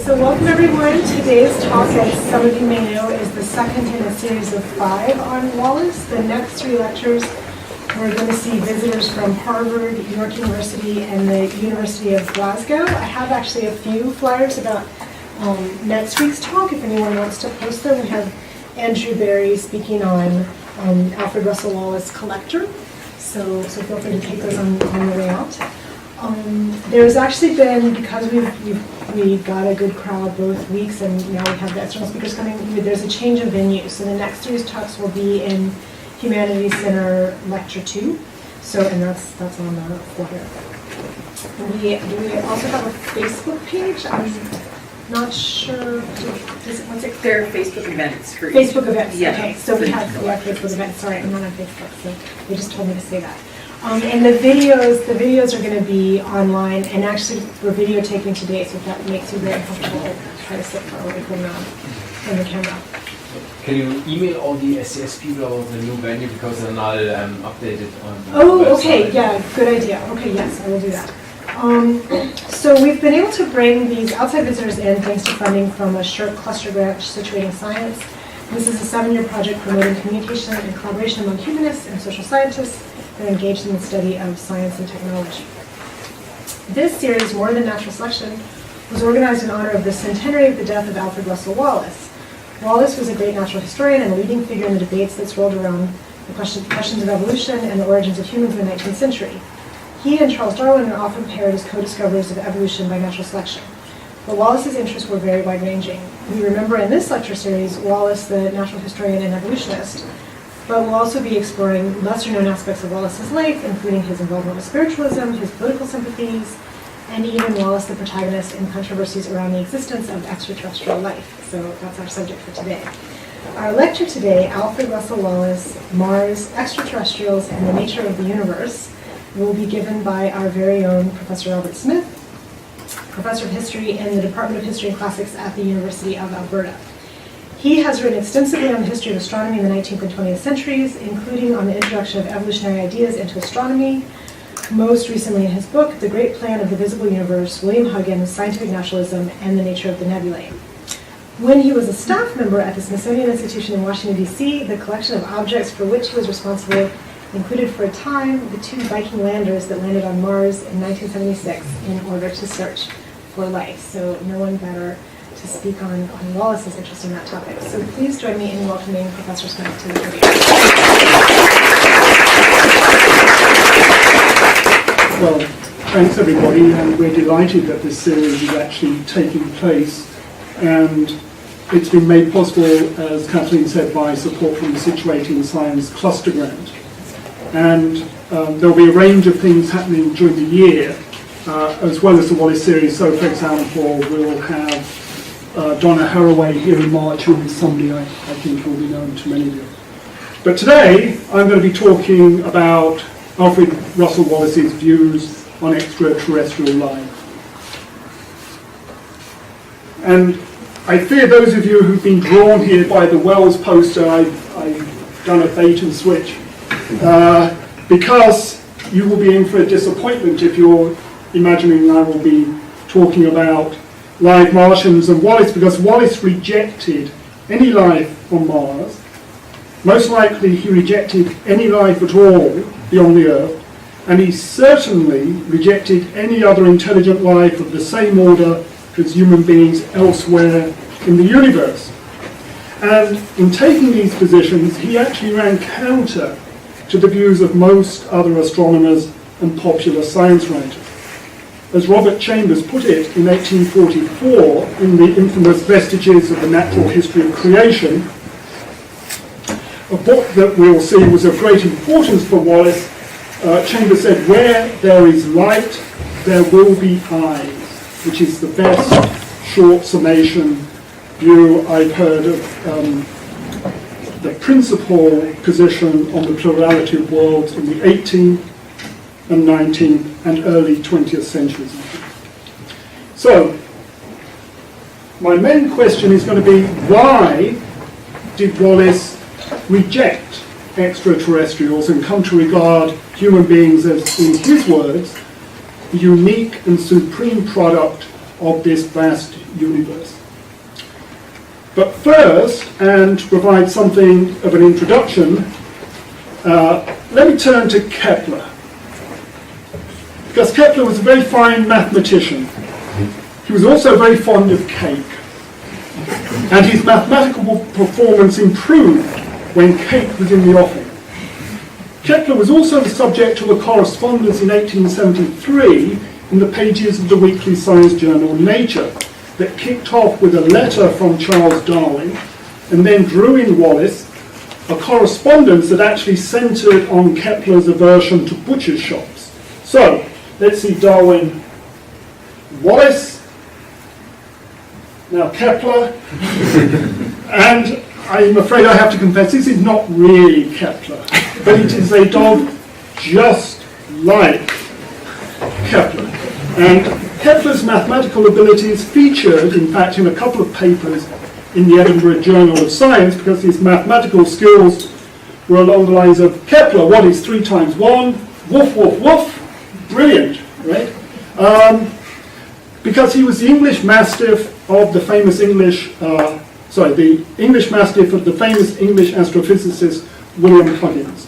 So welcome everyone. Today's talk, as some of you may know, is the second in a series of 5 on Wallace. The next 3 lectures, we're going to see visitors from Harvard, York University, and the University of Glasgow. I have actually a few flyers about next week's talk, if anyone wants to post them. We have Andrew Barry speaking on Alfred Russel Wallace Collector, so feel free to take those on the way out. There's actually been, because we got a good crowd both weeks, and now we have the external speakers coming, there's a change of venue. So the next series talks will be in Humanities Center Lecture 2. So, and that's on the floor here. We also have a Facebook page. I'm not sure. What's it? They're Facebook events. Facebook events. Yeah. Okay. So we have Facebook events. Sorry, I'm not on Facebook, so they just told me to say that. And the videos are going to be online, and actually we're videotaping today, so if that makes you very comfortable, try to sit far away from the camera. Can you email all the SCS people the new venue, because they're not updated on the Oh, website? okay, yeah, good idea. Okay, yes, I will do that. So we've been able to bring these outside visitors in thanks to funding from a SSHRC cluster grant, Situating Science. This is a 7-year project promoting communication and collaboration among humanists and social scientists that are engaged in the study of science and technology. This series, More Than Natural Selection, was organized in honor of the centenary of the death of Alfred Russel Wallace. Wallace was a great natural historian and a leading figure in the debates that swirled around the questions of evolution and the origins of humans in the 19th century. He and Charles Darwin are often paired as co-discoverers of evolution by natural selection. But Wallace's interests were very wide-ranging. We remember in this lecture series Wallace, the natural historian and evolutionist, but we'll also be exploring lesser-known aspects of Wallace's life, including his involvement with spiritualism, his political sympathies, and even Wallace, the protagonist in controversies around the existence of extraterrestrial life. So that's our subject for today. Our lecture today, Alfred Russel Wallace, Mars, Extra-Terrestrials, and the Nature of the Universe, will be given by our very own Professor Robert Smith, Professor of History in the Department of History and Classics at the University of Alberta. He has written extensively on the history of astronomy in the 19th and 20th centuries, including on the introduction of evolutionary ideas into astronomy. Most recently in his book, The Great Plan of the Visible Universe, William Huggins, Scientific Naturalism, and the Nature of the Nebulae. When he was a staff member at the Smithsonian Institution in Washington, D.C., the collection of objects for which he was responsible included for a time the 2 Viking landers that landed on Mars in 1976 in order to search for life. So no one better to speak on Wallace's interest in that topic. So please join me in welcoming Professor Smith to the podium. Well, thanks everybody, and we're delighted that this series is actually taking place, and it's been made possible, as Kathleen said, by support from the Situating Science Cluster Grant. And there'll be a range of things happening during the year, as well as the Wallace series. So, for example, we'll have Donna Haraway here in March, who is somebody I think will be known to many of you. But today, I'm going to be talking about Alfred Russel Wallace's views on extraterrestrial life. And I fear those of you who've been drawn here by the Wells poster, I've done a bait and switch, because you will be in for a disappointment if you're imagining I will be talking about live Martians and Wallace, because Wallace rejected any life on Mars. Most likely he rejected any life at all beyond the Earth, and he certainly rejected any other intelligent life of the same order as human beings elsewhere in the universe. And in taking these positions, he actually ran counter to the views of most other astronomers and popular science writers. As Robert Chambers put it in 1844 in the infamous Vestiges of the Natural History of Creation, a book that we'll see was of great importance for Wallace, Chambers said, "Where there is light, there will be eyes," which is the best short summation view I've heard of the principal position on the plurality of worlds in the 18th and 19th and early 20th centuries. So, my main question is going to be, why did Wallace reject extraterrestrials and come to regard human beings as, in his words, the unique and supreme product of this vast universe. But first, and to provide something of an introduction, let me turn to Kepler. Because Kepler was a very fine mathematician. He was also very fond of cake. And his mathematical performance improved when cake was in the offing. Kepler was also the subject of a correspondence in 1873 in the pages of the weekly science journal Nature that kicked off with a letter from Charles Darwin and then drew in Wallace, a correspondence that actually centred on Kepler's aversion to butcher's shops. So, let's see Darwin, Wallace, now Kepler, and I'm afraid I have to confess this is not really Kepler, but it is a dog just like Kepler. And Kepler's mathematical abilities featured, in fact, in a couple of papers in the Edinburgh Journal of Science, because his mathematical skills were along the lines of Kepler, what is 3 times 1? Woof, woof, woof. Brilliant, right? Because he was the English Mastiff of the famous the English Mastiff of the famous English astrophysicist William Huggins.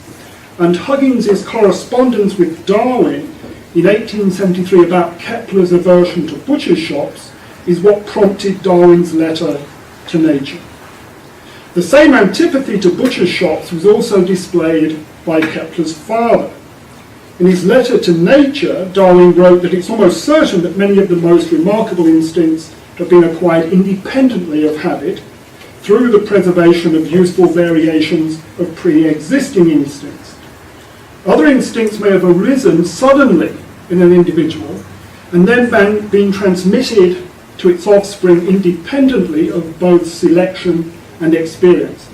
And Huggins' correspondence with Darwin in 1873 about Kepler's aversion to butcher's shops is what prompted Darwin's letter to Nature. The same antipathy to butcher's shops was also displayed by Kepler's father. In his letter to Nature, Darwin wrote that it's almost certain that many of the most remarkable instincts have been acquired independently of habit through the preservation of useful variations of pre-existing instincts. Other instincts may have arisen suddenly in an individual and then been transmitted to its offspring independently of both selection and experience.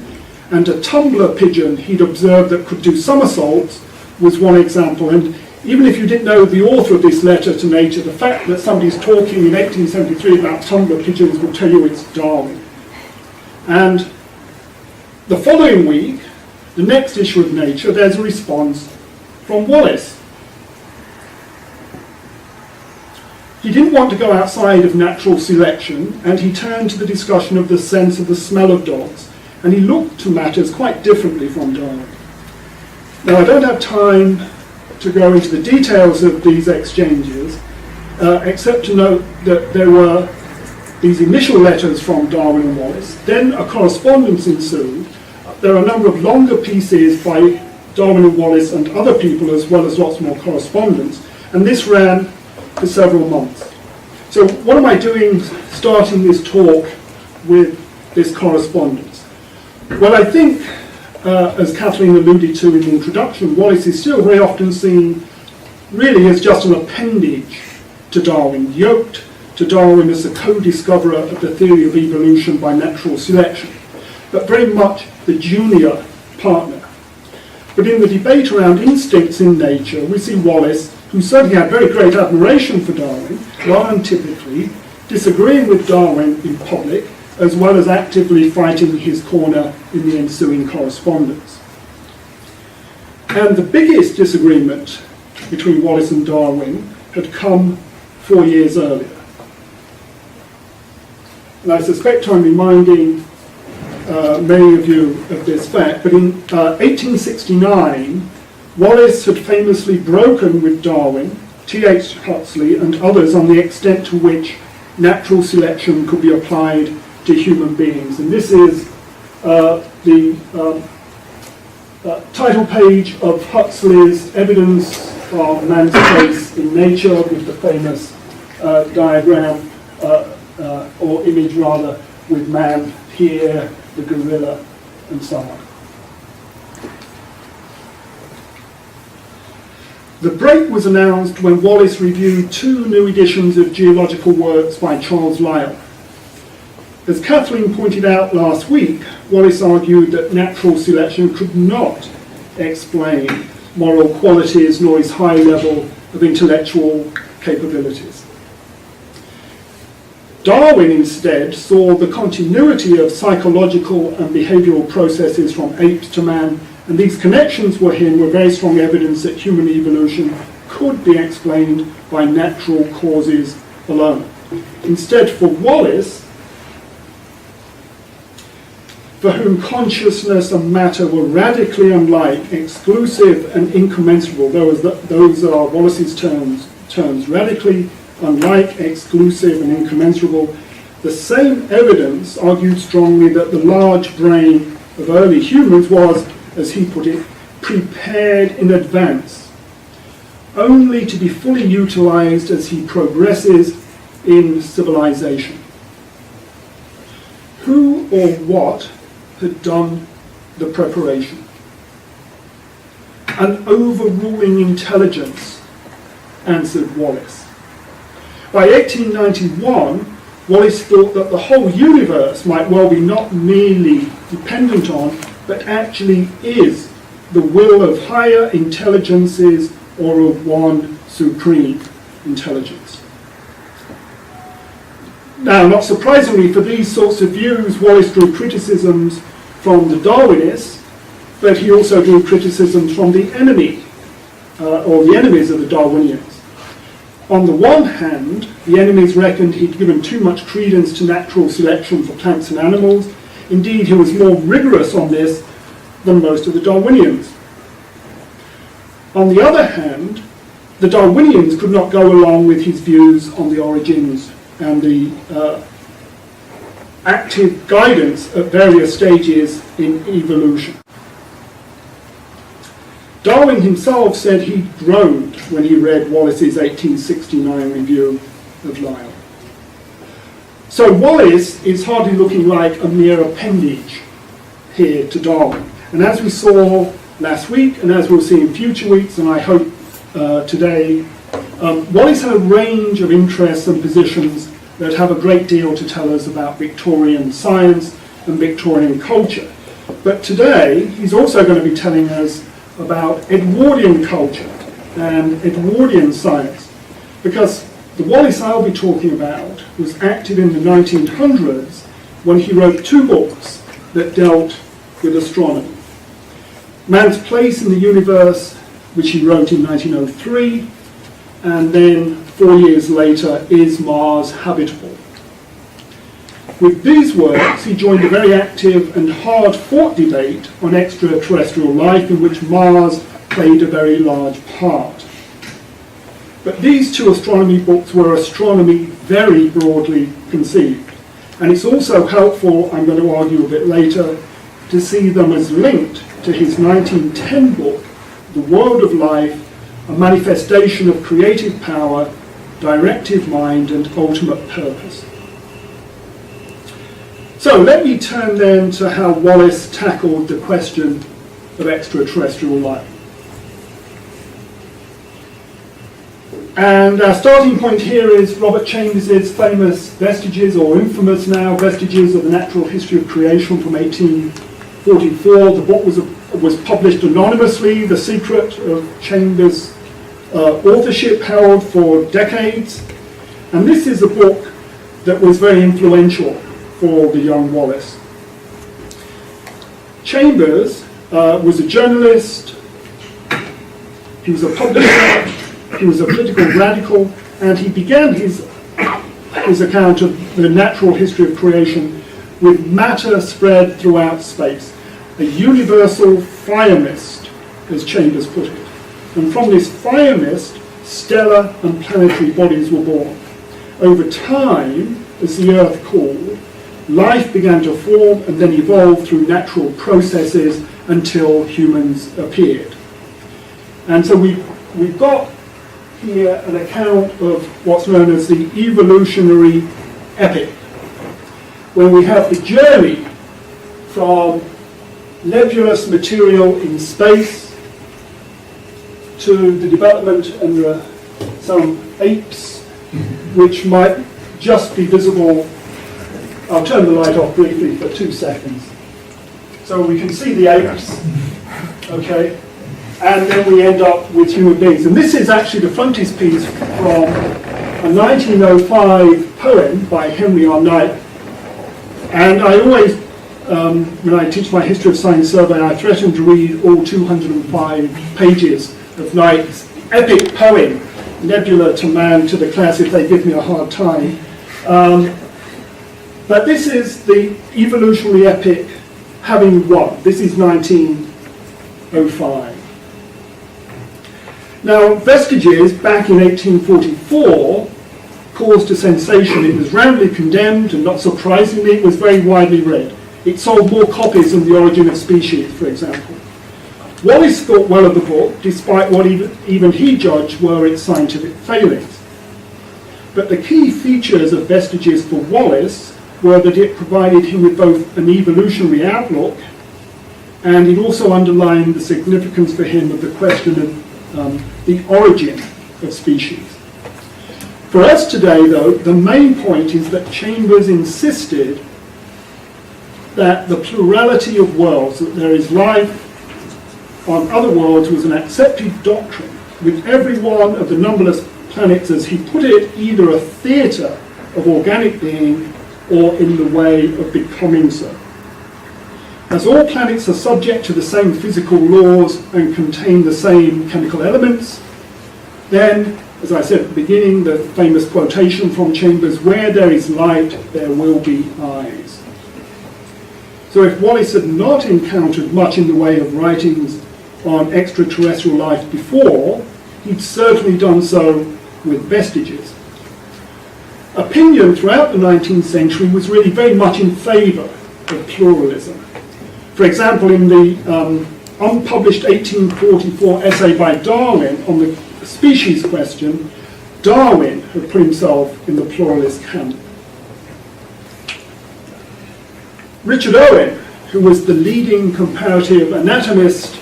And a tumbler pigeon he'd observed that could do somersaults was one example. And even if you didn't know the author of this letter to Nature, the fact that somebody's talking in 1873 about tumbler pigeons will tell you it's Darwin. And the following week, the next issue of Nature, there's a response from Wallace. He didn't want to go outside of natural selection, and he turned to the discussion of the sense of the smell of dogs, and he looked to matters quite differently from Darwin. Now, I don't have time to go into the details of these exchanges, except to note that there were these initial letters from Darwin and Wallace, then a correspondence ensued. There are a number of longer pieces by Darwin and Wallace and other people, as well as lots more correspondence, and this ran for several months. So what am I doing starting this talk with this correspondence? Well, I think, as Kathleen alluded to in the introduction, Wallace is still very often seen really as just an appendage to Darwin, yoked to Darwin as the co-discoverer of the theory of evolution by natural selection, but very much the junior partner. But in the debate around instincts in nature, we see Wallace, who certainly had very great admiration for Darwin, rather untypically, disagreeing with Darwin in public, as well as actively fighting his corner in the ensuing correspondence. And the biggest disagreement between Wallace and Darwin had come 4 years earlier. And I suspect I'm reminding many of you of this fact, but in 1869, Wallace had famously broken with Darwin, T.H. Huxley and others on the extent to which natural selection could be applied to human beings. And this is the title page of Huxley's Evidence of Man's Place in Nature, with the famous diagram, or image rather, with man here, the gorilla, and so on. The break was announced when Wallace reviewed 2 new editions of geological works by Charles Lyell. As Kathleen pointed out last week, Wallace argued that natural selection could not explain moral qualities nor his high level of intellectual capabilities. Darwin instead saw the continuity of psychological and behavioural processes from apes to man, and these connections for him were very strong evidence that human evolution could be explained by natural causes alone. Instead, for Wallace, for whom consciousness and matter were radically unlike, exclusive and incommensurable, those are Wallace's terms, radically unlike, exclusive and incommensurable. The same evidence argued strongly that the large brain of early humans was, as he put it, prepared in advance, only to be fully utilized as he progresses in civilization. Who or what had done the preparation? An overruling intelligence, answered Wallace. By 1891, Wallace thought that the whole universe might well be not merely dependent on, but actually is the will of higher intelligences or of one supreme intelligence. Now, not surprisingly, for these sorts of views, Wallace drew criticisms from the Darwinists, but he also drew criticisms from the enemy, or the enemies of the Darwinians. On the one hand, the enemies reckoned he'd given too much credence to natural selection for plants and animals. Indeed, he was more rigorous on this than most of the Darwinians. On the other hand, the Darwinians could not go along with his views on the origins and the active guidance at various stages in evolution. Darwin himself said he groaned when he read Wallace's 1869 review of Lyell. So Wallace is hardly looking like a mere appendage here to Darwin. And as we saw last week, and as we'll see in future weeks, and I hope today, Wallace had a range of interests and positions that have a great deal to tell us about Victorian science and Victorian culture. But today, he's also going to be telling us about Edwardian culture and Edwardian science, because the Wallace I'll be talking about was active in the 1900s when he wrote two books that dealt with astronomy. Man's Place in the Universe, which he wrote in 1903, and then 4 years later, Is Mars Habitable? With these works, he joined a very active and hard-fought debate on extraterrestrial life in which Mars played a very large part. But these two astronomy books were astronomy very broadly conceived. And it's also helpful, I'm going to argue a bit later, to see them as linked to his 1910 book, The World of Life, a manifestation of creative power, directive mind, and ultimate purpose. So let me turn then to how Wallace tackled the question of extraterrestrial life. And our starting point here is Robert Chambers' famous vestiges, or infamous now, vestiges of the natural history of creation from 1844. The book was published anonymously, the secret of Chambers' authorship held for decades. And this is a book that was very influential for the young Wallace. Chambers was a journalist, he was a publisher, he was a political radical, and he began his account of the natural history of creation with matter spread throughout space, a universal fire mist, as Chambers put it. And from this fire mist, stellar and planetary bodies were born. Over time, as the Earth cooled, life began to form and then evolve through natural processes until humans appeared. And so we've got here an account of what's known as the evolutionary epic, where we have the journey from nebulous material in space to the development and some apes which might just be visible. I'll turn the light off briefly for 2 seconds. So we can see the apes, okay? And then we end up with human beings. And this is actually the frontispiece from a 1905 poem by Henry R. Knight. And I always, when I teach my history of science survey, I threaten to read all 205 pages of Knight's epic poem, Nebula to Man, to the class if they give me a hard time. But this is the evolutionary epic having won. This is 1905. Now, Vestiges, back in 1844, caused a sensation. It was roundly condemned, and not surprisingly, it was very widely read. It sold more copies than The Origin of Species, for example. Wallace thought well of the book, despite what even he judged were its scientific failings. But the key features of Vestiges for Wallace were that it provided him with both an evolutionary outlook, and it also underlined the significance for him of the question of the origin of species. For us today, though, the main point is that Chambers insisted that the plurality of worlds, that there is life on other worlds, was an accepted doctrine, with every one of the numberless planets, as he put it, either a theatre of organic being or in the way of becoming so. As all planets are subject to the same physical laws and contain the same chemical elements, then, as I said at the beginning, the famous quotation from Chambers, where there is light, there will be eyes. So if Wallace had not encountered much in the way of writings on extraterrestrial life before, he'd certainly done so with Vestiges. Opinion throughout the 19th century was really very much in favour of pluralism. For example, in the unpublished 1844 essay by Darwin on the species question, Darwin had put himself in the pluralist camp. Richard Owen, who was the leading comparative anatomist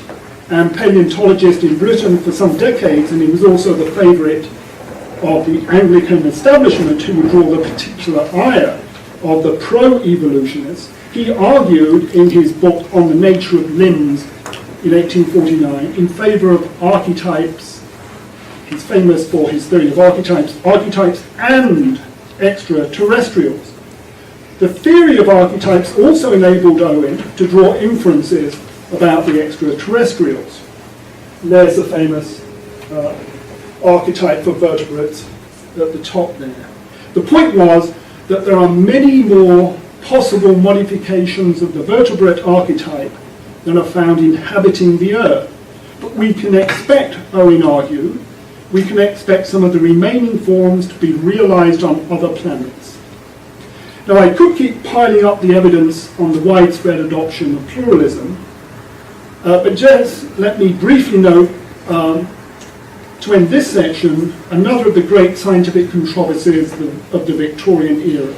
and paleontologist in Britain for some decades, and he was also the favourite of the Anglican establishment who would draw the particular ire of the pro-evolutionists, he argued in his book On the Nature of Limbs in 1849 in favour of archetypes. He's famous for his theory of archetypes and extraterrestrials. The theory of archetypes also enabled Owen to draw inferences about the extraterrestrials. And there's the famous archetype for vertebrates at the top there. The point was that there are many more possible modifications of the vertebrate archetype than are found inhabiting the Earth. But we can expect, Owen argued, we can expect some of the remaining forms to be realised on other planets. Now, I could keep piling up the evidence on the widespread adoption of pluralism, but just let me briefly note, to end this section, another of the great scientific controversies of the Victorian era,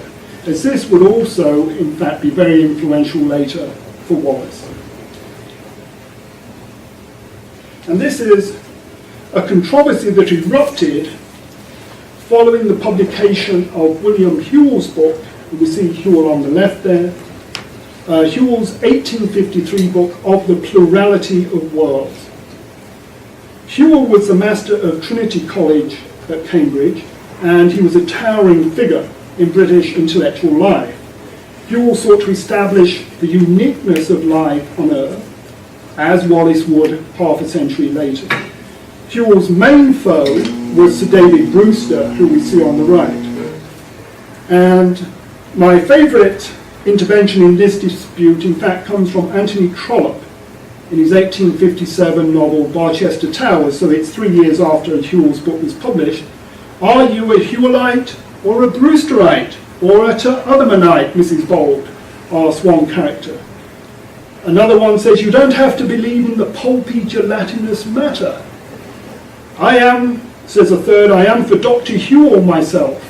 as this would also, in fact, be very influential later for Wallace. And this is a controversy that erupted following the publication of William Whewell's book. We see Whewell on the left there. Whewell's 1853 book of the plurality of worlds. Whewell was the master of Trinity College at Cambridge, and he was a towering figure in British intellectual life. Whewell sought to establish the uniqueness of life on Earth, as Wallace would half a century later. Whewell's main foe was Sir David Brewster, who we see on the right. And my favourite intervention in this dispute, in fact, comes from Anthony Trollope in his 1857 novel Barchester Towers, so it's 3 years after Whewell's book was published. Are you a Whewellite or a Brewsterite or a Othermanite, Mrs. Bold? Asks one character. Another one says, you don't have to believe in the pulpy gelatinous matter. I am, says a third, I am for Dr. Whewell myself,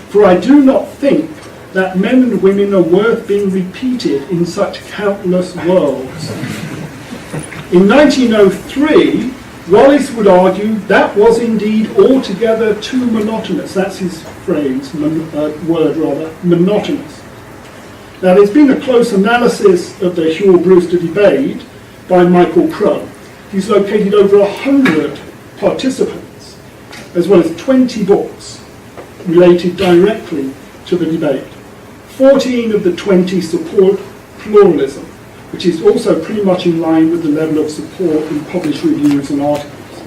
for I do not think that men and women are worth being repeated in such countless worlds. In 1903, Wallace would argue that was indeed altogether too monotonous. That's his phrase, word rather, monotonous. Now, there's been a close analysis of the Whewell-Brewster debate by Michael Crow. He's located over 100 participants, as well as 20 books related directly to the debate. 14 of the 20 support pluralism, which is also pretty much in line with the level of support in published reviews and articles.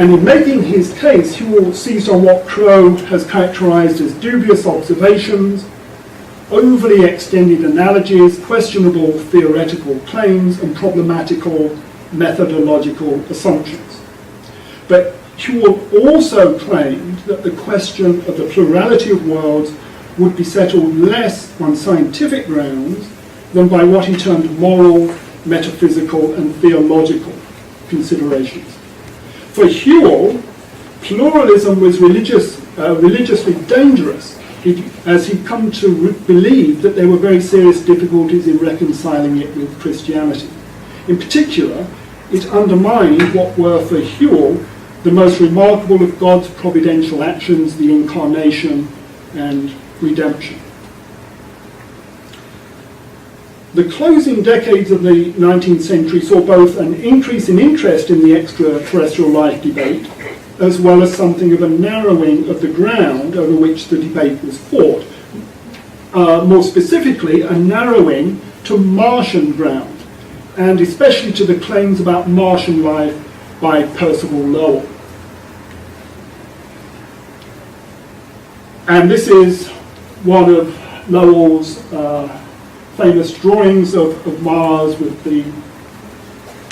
And in making his case, Whewell seized on what Crowe has characterized as dubious observations, overly extended analogies, questionable theoretical claims, and problematical methodological assumptions. But Whewell also claimed that the question of the plurality of worlds would be settled less on scientific grounds than by what he termed moral, metaphysical, and theological considerations. For Whewell, pluralism was religiously dangerous, as he'd come to believe that there were very serious difficulties in reconciling it with Christianity. In particular, it undermined what were for Whewell the most remarkable of God's providential actions, the incarnation and redemption. The closing decades of the 19th century saw both an increase in interest in the extraterrestrial life debate, as well as something of a narrowing of the ground over which the debate was fought. More specifically, a narrowing to Martian ground, and especially to the claims about Martian life by Percival Lowell. And this is one of Lowell's famous drawings of Mars with the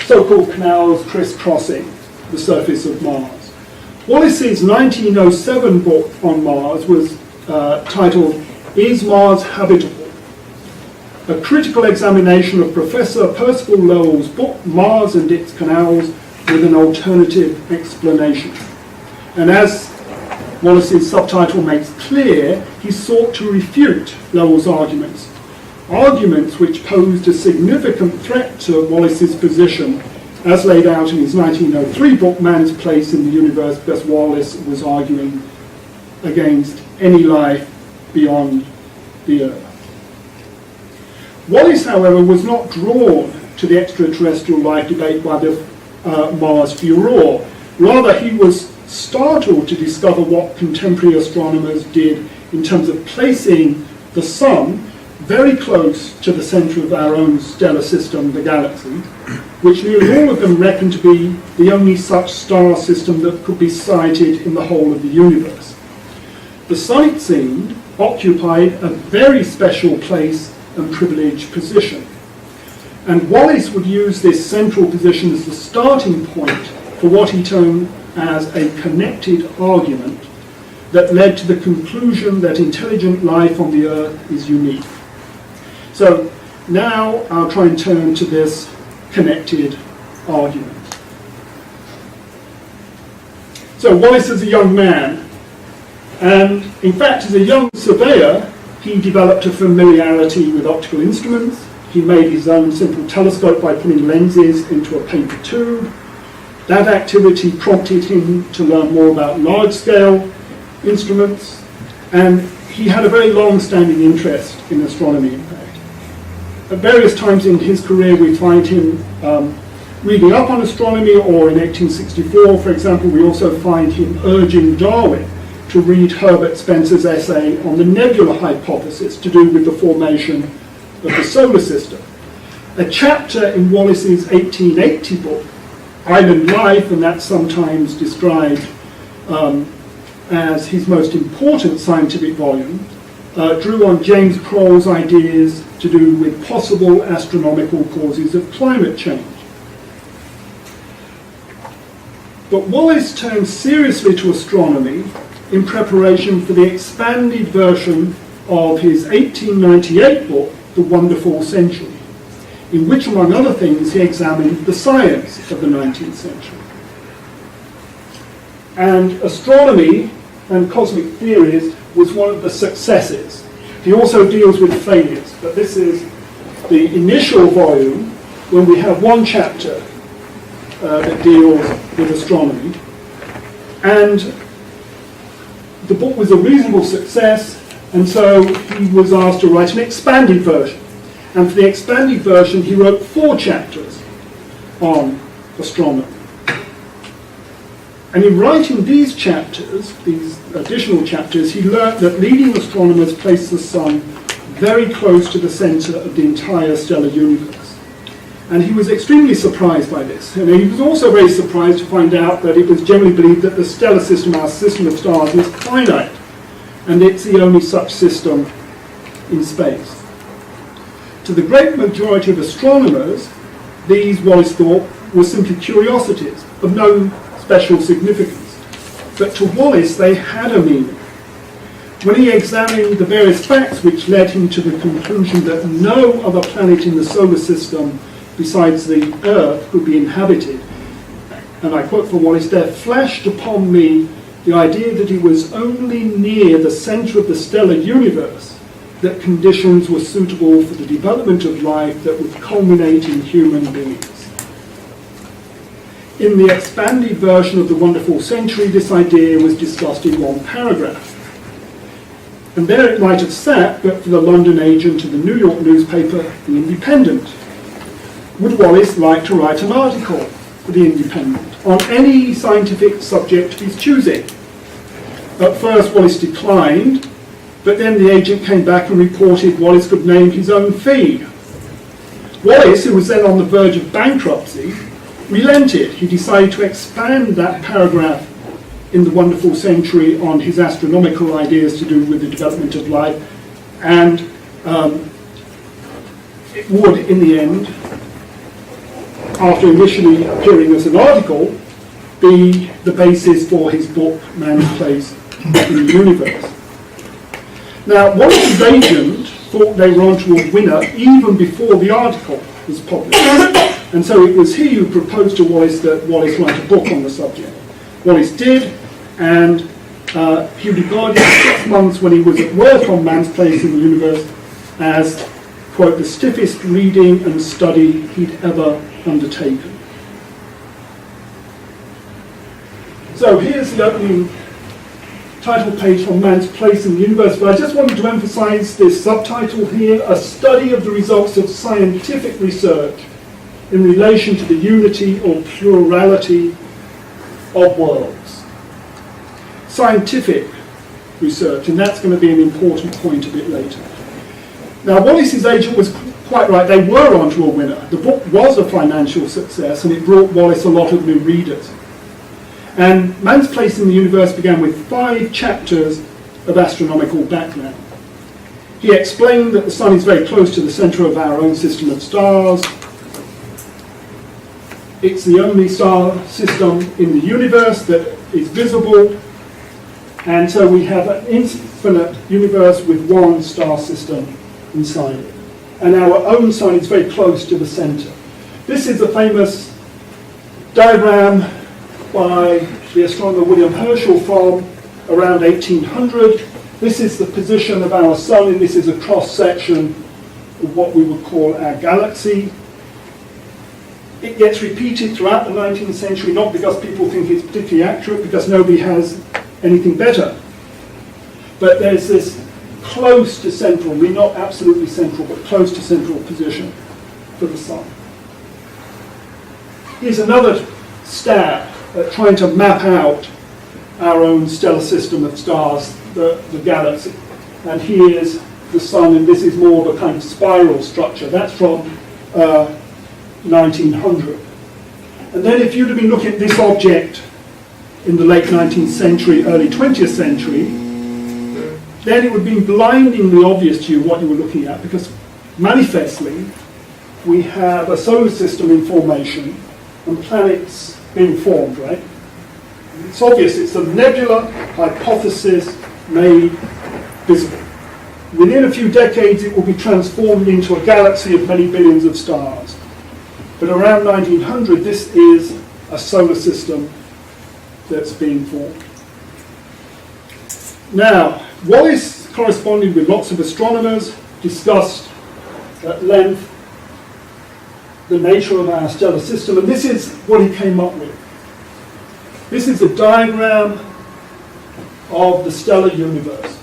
so-called canals crisscrossing the surface of Mars. Wallace's 1907 book on Mars was titled Is Mars Habitable? A critical examination of Professor Percival Lowell's book Mars and its Canals with an alternative explanation. And as Wallace's subtitle makes clear, he sought to refute Lowell's arguments which posed a significant threat to Wallace's position as laid out in his 1903 book Man's Place in the Universe, because Wallace was arguing against any life beyond the Earth. Wallace, however, was not drawn to the extraterrestrial life debate by the Mars furor. Rather, he was startled to discover what contemporary astronomers did in terms of placing the Sun very close to the centre of our own stellar system, the galaxy, which nearly all of them reckoned to be the only such star system that could be sighted in the whole of the universe. The Sun, it seemed, occupied a very special place and privileged position. And Wallace would use this central position as the starting point for what he termed as a connected argument that led to the conclusion that intelligent life on the Earth is unique. So now I'll try and turn to this connected argument. So Wallace is a young man, and in fact as a young surveyor he developed a familiarity with optical instruments. He made his own simple telescope by putting lenses into a paper tube. That activity prompted him to learn more about large-scale instruments, and he had a very long-standing interest in astronomy, in fact. At various times in his career we find him reading up on astronomy, or in 1864, for example, we also find him urging Darwin to read Herbert Spencer's essay on the nebula hypothesis to do with the formation of the solar system. A chapter in Wallace's 1880 book, Island Life, and that's sometimes described as his most important scientific volume, drew on James Kroll's ideas to do with possible astronomical causes of climate change. But Wallace turned seriously to astronomy in preparation for the expanded version of his 1898 book, The Wonderful Century, in which, among other things, he examined the science of the 19th century. And astronomy and cosmic theories was one of the successes. He also deals with failures, but this is the initial volume when we have one chapter that deals with astronomy. And the book was a reasonable success, and so he was asked to write an expanded version. And for the expanded version, he wrote 4 chapters on astronomy. And in writing these chapters, these additional chapters, he learnt that leading astronomers place the Sun very close to the centre of the entire stellar universe. And he was extremely surprised by this. And he was also very surprised to find out that it was generally believed that the stellar system, our system of stars, was finite. And it's the only such system in space. To the great majority of astronomers, these, Wallace thought, were simply curiosities of no special significance. But to Wallace, they had a meaning. When he examined the various facts which led him to the conclusion that no other planet in the solar system besides the Earth could be inhabited, and I quote from Wallace, "There flashed upon me the idea that it was only near the centre of the stellar universe that conditions were suitable for the development of life that would culminate in human beings." In the expanded version of The Wonderful Century, this idea was discussed in one paragraph. And there it might have sat, but for the London agent of the New York newspaper, The Independent. Would Wallace like to write an article for The Independent on any scientific subject of his choosing? At first Wallace declined, but then the agent came back and reported Wallace could name his own fee. Wallace, who was then on the verge of bankruptcy, relented. He decided to expand that paragraph in The Wonderful Century on his astronomical ideas to do with the development of life, and it would, in the end, after initially appearing as an article, be the basis for his book, Man's Place in the Universe. Now, Wallace's agent thought they were onto a winner even before the article was published, and so it was he who proposed to Wallace that Wallace write a book on the subject. Wallace did, and he regarded 6 months when he was at work on Man's Place in the Universe as, quote, the stiffest reading and study he'd ever undertaken. So here's the opening title page from Man's Place in the Universe, but I just wanted to emphasize this subtitle here, a study of the results of scientific research in relation to the unity or plurality of worlds. Scientific research, and that's going to be an important point a bit later. Now, Wallace's agent was quite right, they were onto a winner. The book was a financial success, and it brought Wallace a lot of new readers. And Man's Place in the Universe began with 5 chapters of astronomical background. He explained that the Sun is very close to the centre of our own system of stars. It's the only star system in the universe that is visible, and so we have an infinite universe with one star system inside it. And our own Sun is very close to the centre. This is a famous diagram by the astronomer William Herschel from around 1800. This is the position of our Sun, and this is a cross-section of what we would call our galaxy. It gets repeated throughout the 19th century, not because people think it's particularly accurate, because nobody has anything better. But there's this close to central, we're not absolutely central, but close to central position for the Sun. Here's another stab at trying to map out our own stellar system of stars, the galaxy. And here's the Sun, and this is more of a kind of spiral structure. That's from 1900. And then if you'd have been looking at this object in the late 19th century, early 20th century, then it would be blindingly obvious to you what you were looking at, because manifestly we have a solar system in formation and planets being formed, right? It's obvious, it's a nebula hypothesis made visible. Within a few decades it will be transformed into a galaxy of many billions of stars. But around 1900 this is a solar system that's being formed. Now, Wallace corresponded with lots of astronomers, discussed at length the nature of our stellar system, and this is what he came up with. This is a diagram of the stellar universe.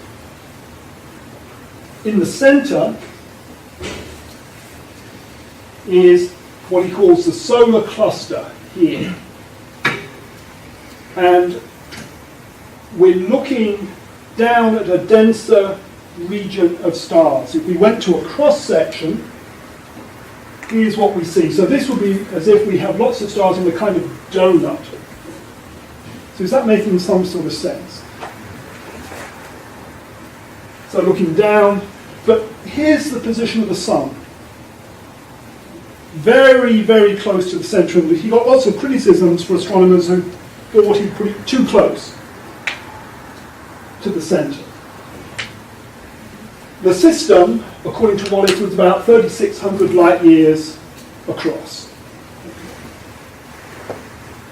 In the center is what he calls the solar cluster here. And we're looking down at a denser region of stars. If we went to a cross-section, here's what we see. So this would be as if we have lots of stars in a kind of donut. So is that making some sort of sense? So looking down, but here's the position of the sun. Very, very close to the centre. And he got lots of criticisms for astronomers who thought he'd put it too close to the centre. The system, according to Wallace, was about 3,600 light years across.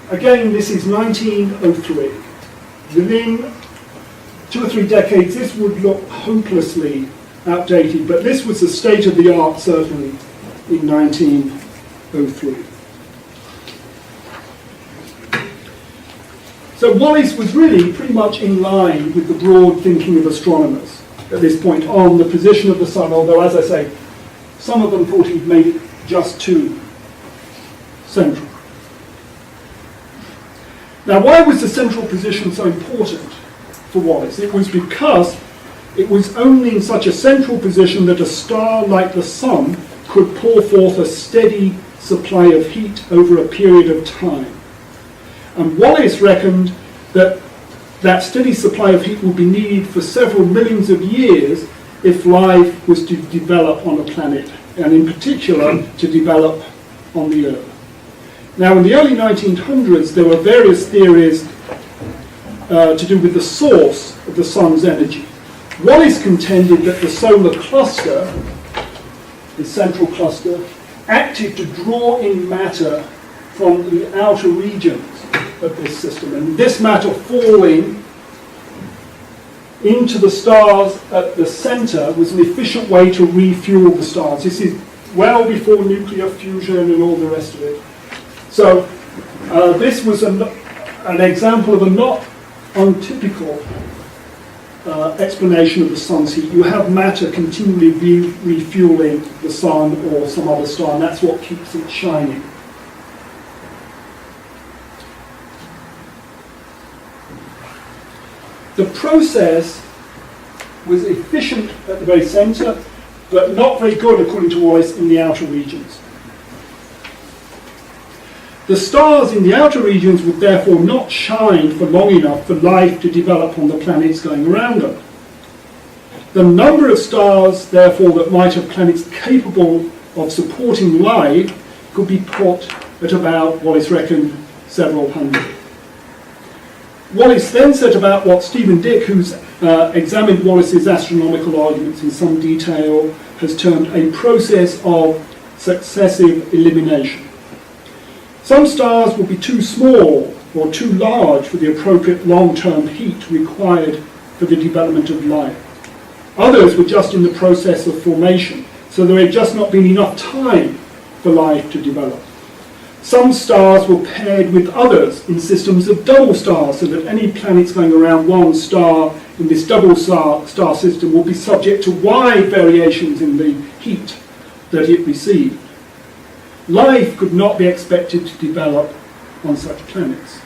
Again, this is 1903. Within 2 or 3 decades, this would look hopelessly outdated, but this was the state of the art, certainly, in 1903. So Wallace was really pretty much in line with the broad thinking of astronomers at this point on the position of the sun, although, as I say, some of them thought he'd made it just too central. Now, why was the central position so important for Wallace? It was because it was only in such a central position that a star like the sun could pour forth a steady supply of heat over a period of time. And Wallace reckoned that that steady supply of heat would be needed for several millions of years if life was to develop on a planet, and in particular to develop on the Earth. Now, in the early 1900s, there were various theories to do with the source of the sun's energy. Wallace contended that the solar cluster, the central cluster, acted to draw in matter from the outer regions of this system, and this matter falling into the stars at the centre was an efficient way to refuel the stars. This is well before nuclear fusion and all the rest of it. So this was an example of a not untypical explanation of the sun's heat. You have matter continually refueling the sun or some other star, and that's what keeps it shining. The process was efficient at the very centre, but not very good, according to Wallace, in the outer regions. The stars in the outer regions would therefore not shine for long enough for life to develop on the planets going around them. The number of stars, therefore, that might have planets capable of supporting life could be put at about, Wallace reckoned, several hundred. Wallace then set about what Stephen Dick, who's examined Wallace's astronomical arguments in some detail, has termed a process of successive elimination. Some stars would be too small or too large for the appropriate long-term heat required for the development of life. Others were just in the process of formation, so there had just not been enough time for life to develop. Some stars were paired with others in systems of double stars, so that any planets going around one star in this double star system will be subject to wide variations in the heat that it received. Life could not be expected to develop on such planets.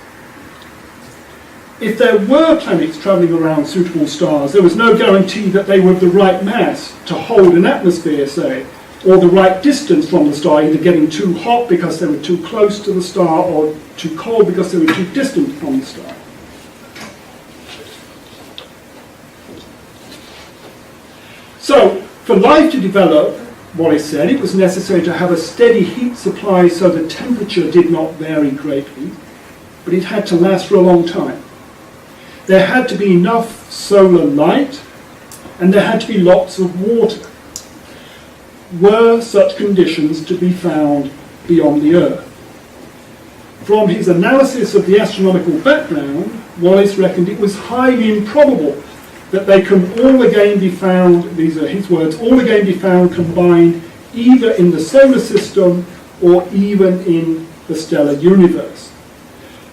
If there were planets travelling around suitable stars, there was no guarantee that they were the right mass to hold an atmosphere, say, or the right distance from the star, either getting too hot because they were too close to the star or too cold because they were too distant from the star. So, for life to develop, Wallace said, it was necessary to have a steady heat supply so the temperature did not vary greatly, but it had to last for a long time. There had to be enough solar light, and there had to be lots of water. Were such conditions to be found beyond the Earth? From his analysis of the astronomical background, Wallace reckoned it was highly improbable that they can all again be found, these are his words, all again be found combined either in the solar system or even in the stellar universe.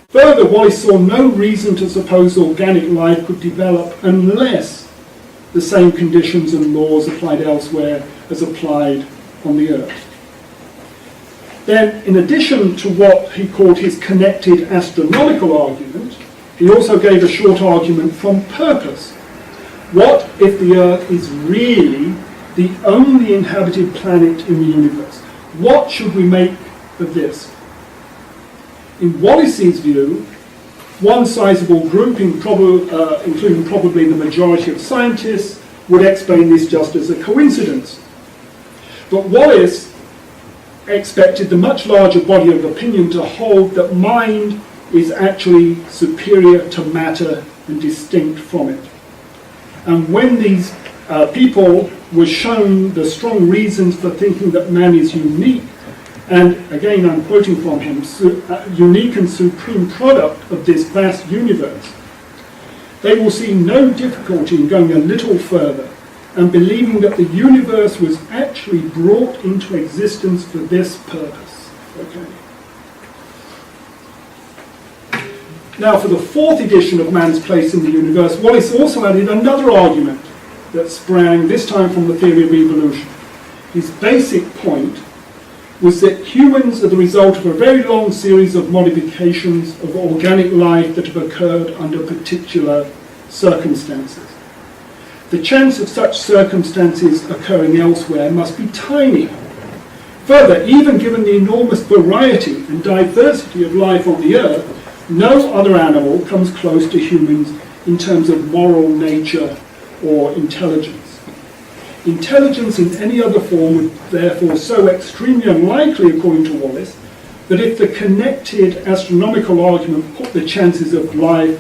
Further, Wallace saw no reason to suppose organic life could develop unless the same conditions and laws applied elsewhere as applied on the Earth. Then, in addition to what he called his connected astronomical argument, he also gave a short argument from purpose. What if the Earth is really the only inhabited planet in the universe? What should we make of this? In Wallace's view, one sizable group, including probably the majority of scientists, would explain this just as a coincidence. But Wallace expected the much larger body of opinion to hold that mind is actually superior to matter and distinct from it. And when these people were shown the strong reasons for thinking that man is unique, and again I'm quoting from him, unique and supreme product of this vast universe, they will see no difficulty in going a little further and believing that the universe was actually brought into existence for this purpose. Okay. Now, for the fourth edition of Man's Place in the Universe, Wallace also added another argument that sprang, this time from the theory of evolution. His basic point was that humans are the result of a very long series of modifications of organic life that have occurred under particular circumstances. The chance of such circumstances occurring elsewhere must be tiny. Further, even given the enormous variety and diversity of life on the Earth, no other animal comes close to humans in terms of moral nature or intelligence. Intelligence in any other form would therefore so extremely unlikely, according to Wallace, that if the connected astronomical argument put the chances of life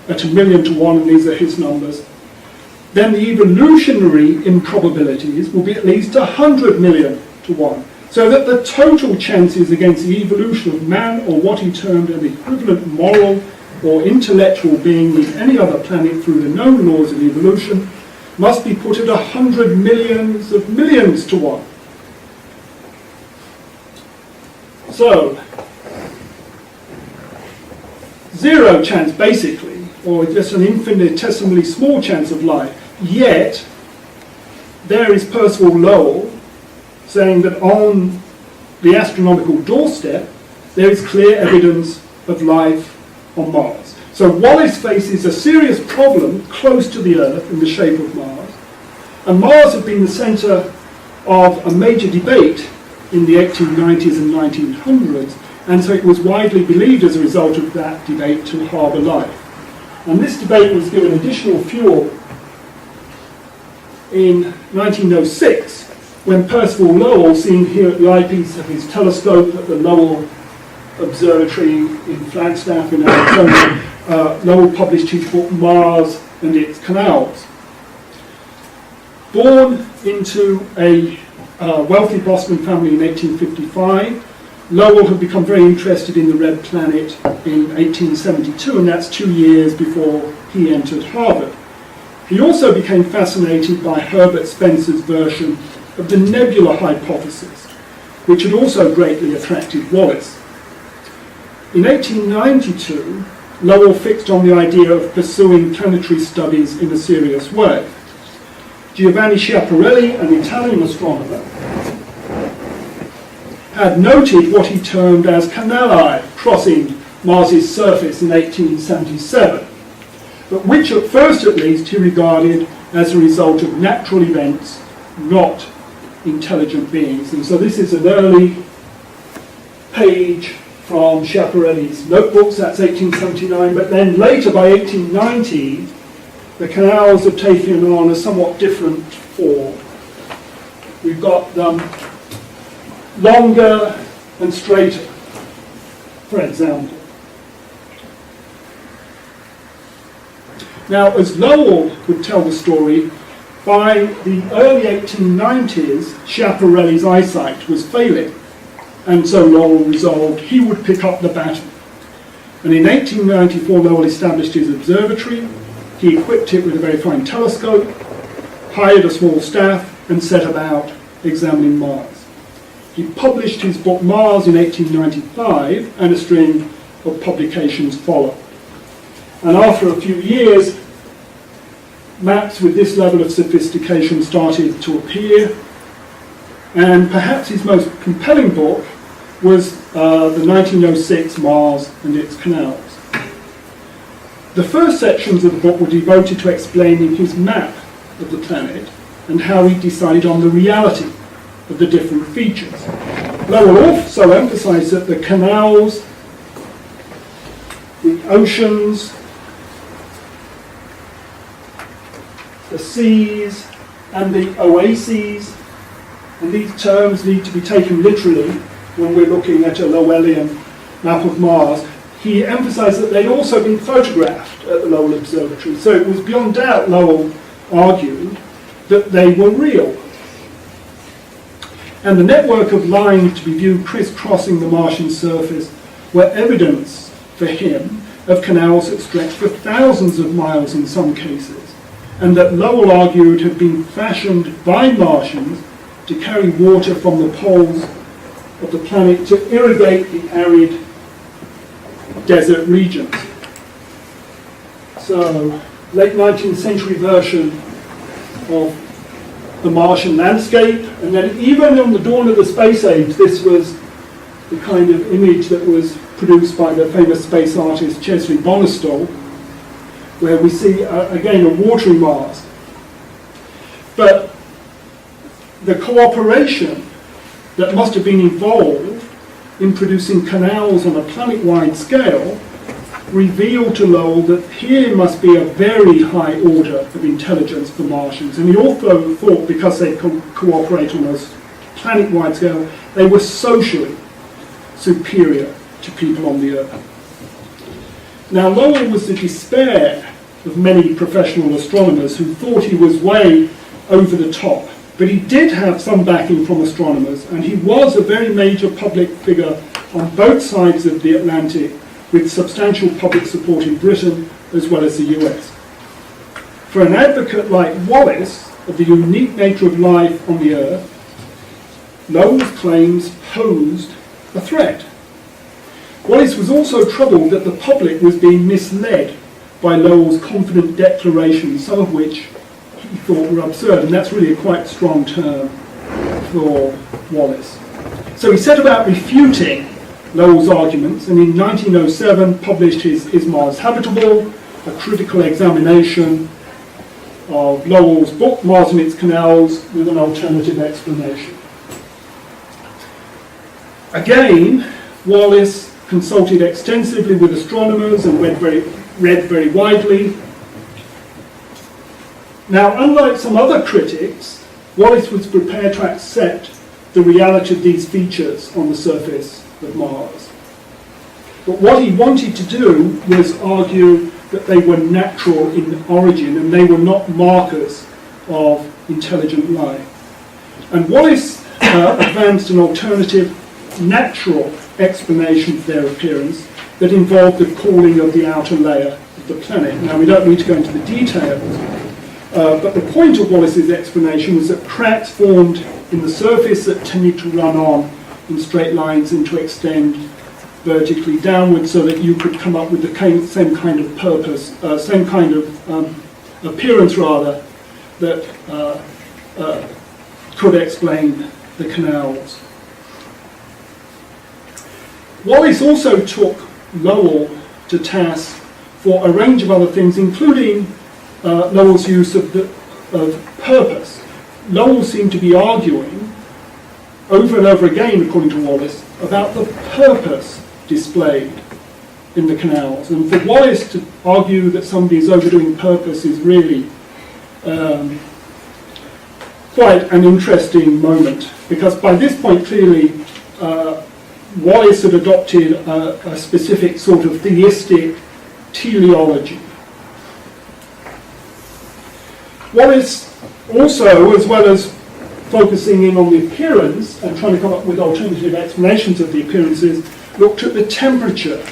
at 1,000,000 to 1, and these are his numbers, then the evolutionary improbabilities will be at least 100 million to 1. So that the total chances against the evolution of man, or what he termed an equivalent moral or intellectual being with any other planet through the known laws of evolution, must be put at 100 millions of millions to 1. So, zero chance basically, or just an infinitesimally small chance of life. Yet, there is Percival Lowell saying that on the astronomical doorstep, there is clear evidence of life on Mars. So Wallace faces a serious problem close to the Earth in the shape of Mars. And Mars had been the centre of a major debate in the 1890s and 1900s, and so it was widely believed as a result of that debate to harbour life. And this debate was given additional fuel in 1906, when Percival Lowell, seen here at the eyepiece of his telescope at the Lowell Observatory in Flagstaff in Arizona, Lowell published his book Mars and Its Canals. Born into a wealthy Boston family in 1855, Lowell had become very interested in the red planet in 1872, and that's 2 years before he entered Harvard. He also became fascinated by Herbert Spencer's version of the nebula hypothesis, which had also greatly attracted Wallace. In 1892, Lowell fixed on the idea of pursuing planetary studies in a serious way. Giovanni Schiaparelli, an Italian astronomer, had noted what he termed as canali crossing Mars's surface in 1877, but which at first at least he regarded as a result of natural events, not intelligent beings. And so this is an early page from Schiaparelli's notebooks, that's 1879, but then later by 1890 the canals have taken on a somewhat different form. We've got them longer and straighter, for example. Now, as Lowell would tell the story, by the early 1890s, Schiaparelli's eyesight was failing, and so Lowell resolved he would pick up the baton. And in 1894, Lowell established his observatory. He equipped it with a very fine telescope, hired a small staff, and set about examining Mars. He published his book Mars in 1895, and a string of publications followed. And after a few years, maps with this level of sophistication started to appear, and perhaps his most compelling book was the 1906 Mars and Its Canals. The first sections of the book were devoted to explaining his map of the planet and how he decided on the reality of the different features. Lowell also emphasised that the canals, the oceans, the seas, and the oases, and these terms need to be taken literally when we're looking at a Lowellian map of Mars. He emphasised that they'd also been photographed at the Lowell Observatory, so it was beyond doubt, Lowell argued, that they were real. And the network of lines to be viewed crisscrossing the Martian surface were evidence for him of canals that stretched for thousands of miles in some cases, and that Lowell argued had been fashioned by Martians to carry water from the poles of the planet to irrigate the arid desert regions. So, late 19th century version of the Martian landscape, and then even on the dawn of the space age, this was the kind of image that was produced by the famous space artist Chesley Bonestell, where we see, again, a watery Mars. But the cooperation that must have been involved in producing canals on a planet-wide scale revealed to Lowell that here must be a very high order of intelligence for Martians. And he also thought, because they cooperate on a planet-wide scale, they were socially superior to people on the Earth. Now, Lowell was the despair of many professional astronomers who thought he was way over the top. But he did have some backing from astronomers, and he was a very major public figure on both sides of the Atlantic, with substantial public support in Britain as well as the US. For an advocate like Wallace of the unique nature of life on the Earth, Lowell's claims posed a threat. Wallace was also troubled that the public was being misled by Lowell's confident declarations, some of which he thought were absurd, and that's really a quite strong term for Wallace. So he set about refuting Lowell's arguments, and in 1907 published his Is Mars Habitable, a critical examination of Lowell's book Mars and Its Canals with an alternative explanation. Again, Wallace consulted extensively with astronomers and read very widely. Now, unlike some other critics, Wallace was prepared to accept the reality of these features on the surface of Mars. But what he wanted to do was argue that they were natural in origin and they were not markers of intelligent life. And Wallace advanced an alternative, natural explanation for their appearance that involved the cooling of the outer layer of the planet. Now, we don't need to go into the details, but the point of Wallace's explanation was that cracks formed in the surface that tended to run on in straight lines and to extend vertically downwards, so that you could come up with the same kind of purpose, same kind of appearance rather, that could explain the canals. Wallace also took Lowell to task for a range of other things, including Lowell's use of purpose. Lowell seemed to be arguing over and over again, according to Wallace, about the purpose displayed in the canals. And for Wallace to argue that somebody is overdoing purpose is really quite an interesting moment, because by this point clearly Wallace had adopted a specific sort of theistic teleology. Wallace also, as well as focusing in on the appearance and trying to come up with alternative explanations of the appearances, looked at the temperature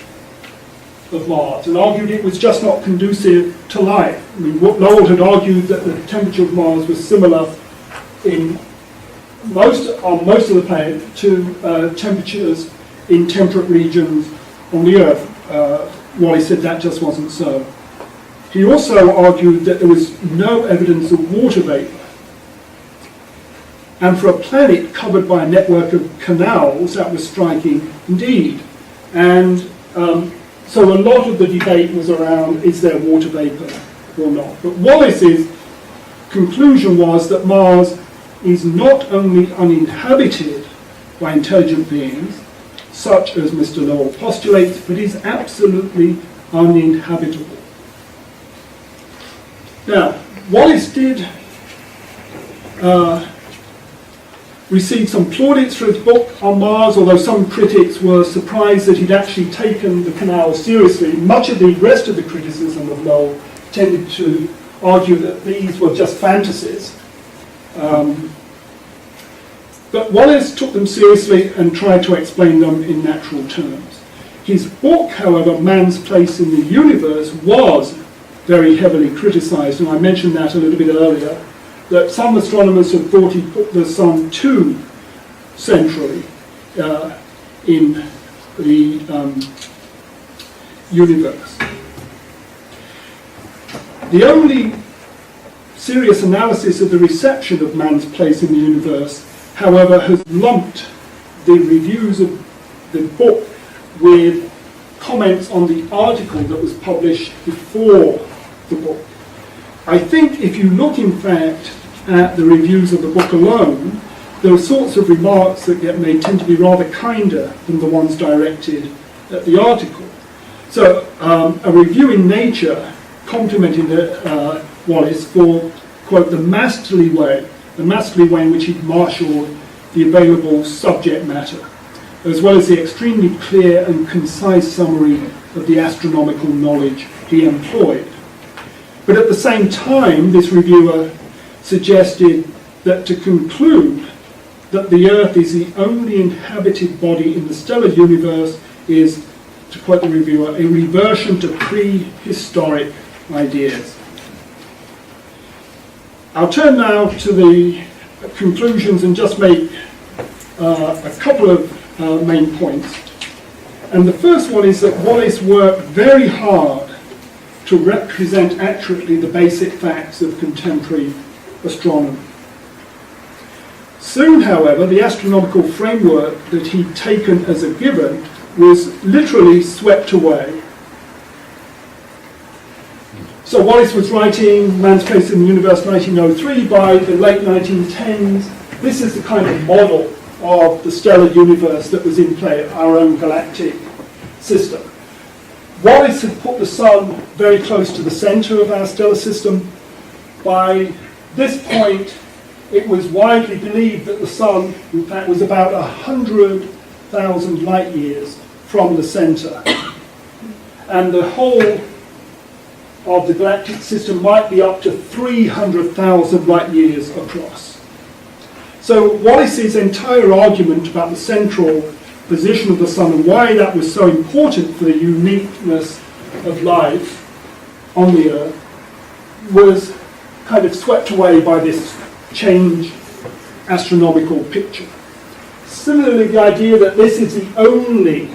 of Mars and argued it was just not conducive to life. I mean, Lowell had argued that the temperature of Mars was similar on most of the planet to temperatures in temperate regions on the Earth. Wallace said that just wasn't so. He also argued that there was no evidence of water vapor. And for a planet covered by a network of canals, that was striking indeed. And so a lot of the debate was around, is there water vapor or not? But Wallace's conclusion was that Mars is not only uninhabited, by intelligent beings, such as Mr. Lowell postulates, but is absolutely uninhabitable. Now, Wallace did received some plaudits for his book on Mars, although some critics were surprised that he'd actually taken the canals seriously. Much of the rest of the criticism of Lowell tended to argue that these were just fantasies. But Wallace took them seriously and tried to explain them in natural terms. His book, however, Man's Place in the Universe, was very heavily criticised, and I mentioned that a little bit earlier, that some astronomers have thought he put the sun too centrally in the universe. The only serious analysis of the reception of man's place in the universe, however, has lumped the reviews of the book with comments on the article that was published before the book. I think if you look, in fact, at the reviews of the book alone, the sorts of remarks that get made tend to be rather kinder than the ones directed at the article. So a review in Nature complimented Wallace for, quote, the masterly way in which he'd marshalled the available subject matter, as well as the extremely clear and concise summary of the astronomical knowledge he employed. But at the same time, this reviewer suggested that to conclude that the Earth is the only inhabited body in the stellar universe is, to quote the reviewer, a reversion to prehistoric ideas. I'll turn now to the conclusions and just make a couple of main points. And the first one is that Wallace worked very hard to represent accurately the basic facts of contemporary astronomy. Soon, however, the astronomical framework that he'd taken as a given was literally swept away. So Wallace was writing Man's Place in the Universe 1903. By the late 1910s, this is the kind of model of the stellar universe that was in play, our own galactic system. Wallace had put the sun very close to the centre of our stellar system. By this point, it was widely believed that the sun, in fact, was about 100,000 light years from the centre. And the whole of the galactic system might be up to 300,000 light years across. So Wallace's entire argument about the central position of the sun and why that was so important for the uniqueness of life on the Earth was kind of swept away by this changed astronomical picture. Similarly, the idea that this is the only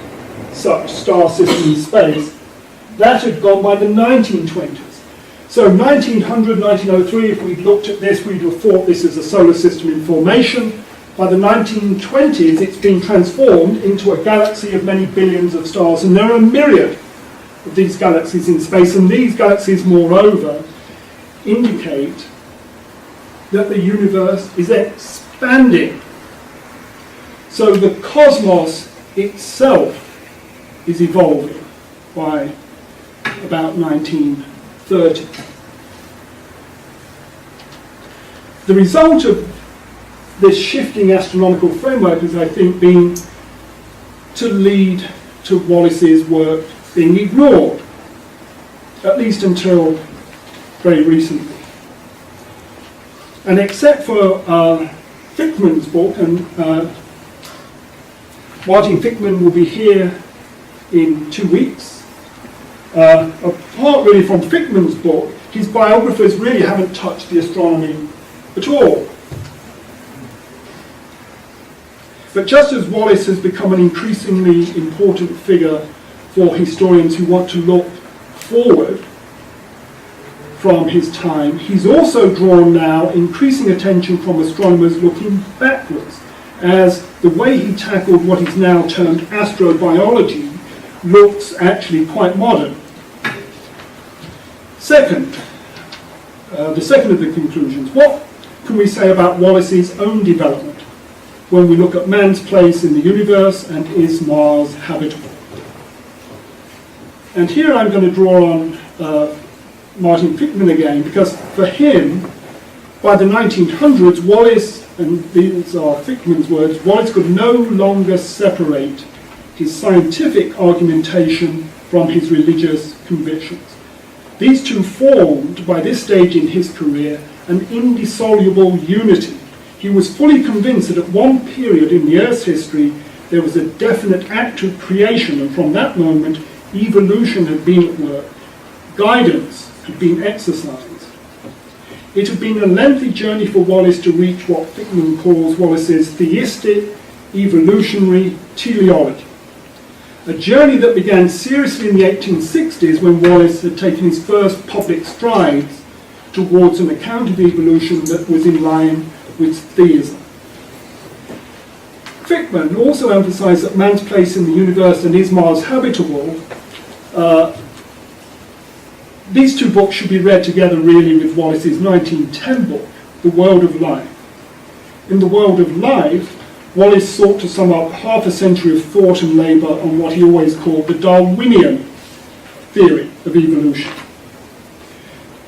such star system in space, that had gone by the 1920s. So 1900, 1903, if we'd looked at this, we'd have thought this is a solar system in formation. By the 1920s, it's been transformed into a galaxy of many billions of stars, and there are a myriad of these galaxies in space, and these galaxies, moreover, indicate that the universe is expanding. So the cosmos itself is evolving by about 1930. The result of this shifting astronomical framework has, I think, been to lead to Wallace's work being ignored, at least until very recently. And except for Fickman's book, and Martin Fickman will be here in 2 weeks, apart really from Fickman's book, his biographers really haven't touched the astronomy at all. But just as Wallace has become an increasingly important figure for historians who want to look forward from his time, he's also drawn now increasing attention from astronomers looking backwards, as the way he tackled what is now termed astrobiology looks actually quite modern. Second, the second of the conclusions, what can we say about Wallace's own development? when we look at man's place in the universe and is Mars habitable. And here I'm going to draw on Martin Fickman again, because for him, by the 1900s, Wallace, and these are Fickman's words, Wallace could no longer separate his scientific argumentation from his religious convictions. These two formed, by this stage in his career, an indissoluble unity. He was fully convinced that at one period in the Earth's history, there was a definite act of creation, and from that moment, evolution had been at work. Guidance had been exercised. It had been a lengthy journey for Wallace to reach what Fickman calls Wallace's theistic evolutionary teleology. A journey that began seriously in the 1860s when Wallace had taken his first public strides towards an account of evolution that was in line with theism. Fickman also emphasised that man's place in the universe and is Mars habitable. These two books should be read together really with Wallace's 1910 book, The World of Life. In The World of Life, Wallace sought to sum up half a century of thought and labour on what he always called the Darwinian theory of evolution.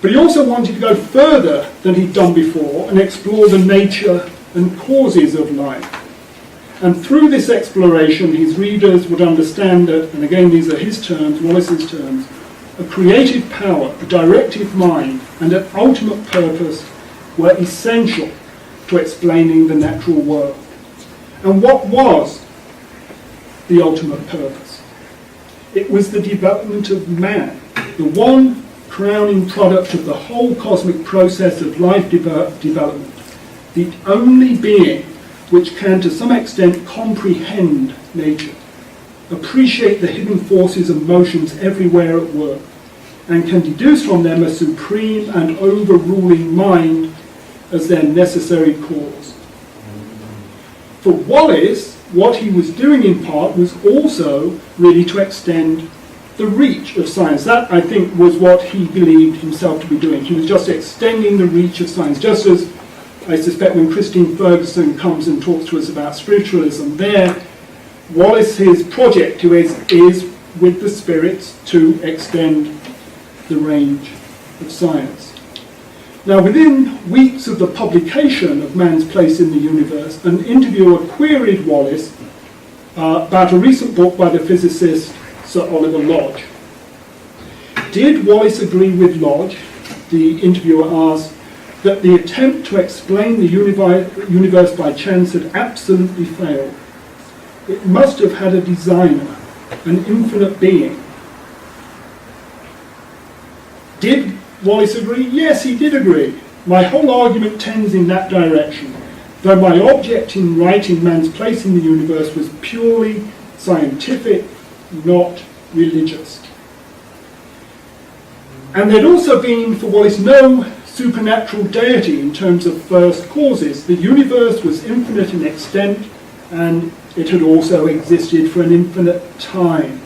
But he also wanted to go further than he'd done before and explore the nature and causes of life. And through this exploration, his readers would understand that, and again these are his terms, Wallace's terms, a creative power, a directive mind, and an ultimate purpose were essential to explaining the natural world. And what was the ultimate purpose? It was the development of man, the one crowning product of the whole cosmic process of life development, the only being which can to some extent comprehend nature, appreciate the hidden forces and motions everywhere at work, and can deduce from them a supreme and overruling mind as their necessary cause. For Wallace, what he was doing in part was also really to extend the reach of science. That, I think, was what he believed himself to be doing. He was just extending the reach of science, just as I suspect when Christine Ferguson comes and talks to us about spiritualism, there, Wallace's project is with the spirits to extend the range of science. Now, within weeks of the publication of Man's Place in the Universe, an interviewer queried Wallace about a recent book by the physicist Sir Oliver Lodge. Did Wallace agree with Lodge, the interviewer asked, that the attempt to explain the universe by chance had absolutely failed? It must have had a designer, an infinite being. Did Wallace agree? Yes, he did agree. My whole argument tends in that direction, though my object in writing Man's Place in the Universe was purely scientific, not religious. And there'd also been, for Wallace, no supernatural deity in terms of first causes. The universe was infinite in extent, and it had also existed for an infinite time.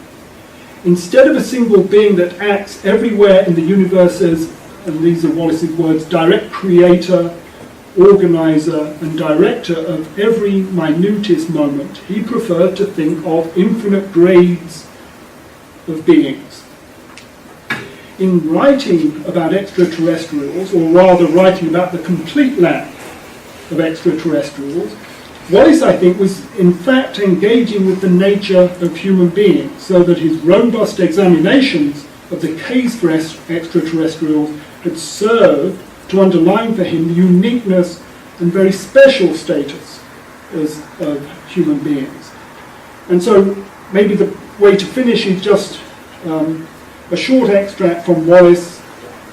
Instead of a single being that acts everywhere in the universe as, and these are Wallace's words, direct creator, organizer, and director of every minutest moment, he preferred to think of infinite grades of beings. In writing about extraterrestrials, or rather writing about the complete lack of extraterrestrials, Wallace, I think, was in fact engaging with the nature of human beings, so that his robust examinations of the case for extraterrestrials had served to underline for him the uniqueness and very special status of human beings. And so maybe the way to finish is just a short extract from Wallace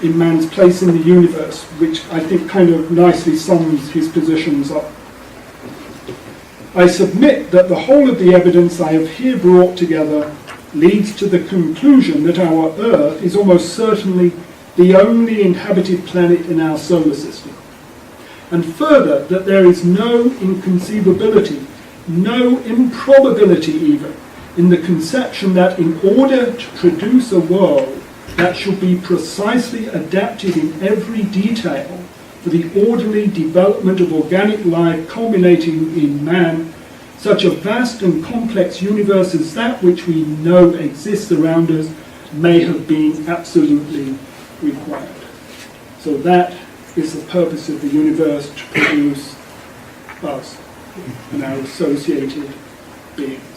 in Man's Place in the Universe, which I think kind of nicely sums his positions up. I submit that the whole of the evidence I have here brought together leads to the conclusion that our Earth is almost certainly the only inhabited planet in our solar system. And further, that there is no inconceivability, no improbability even, in the conception that in order to produce a world that should be precisely adapted in every detail for the orderly development of organic life culminating in man, such a vast and complex universe as that which we know exists around us may have been absolutely required. So that is the purpose of the universe, to produce us and our associated beings.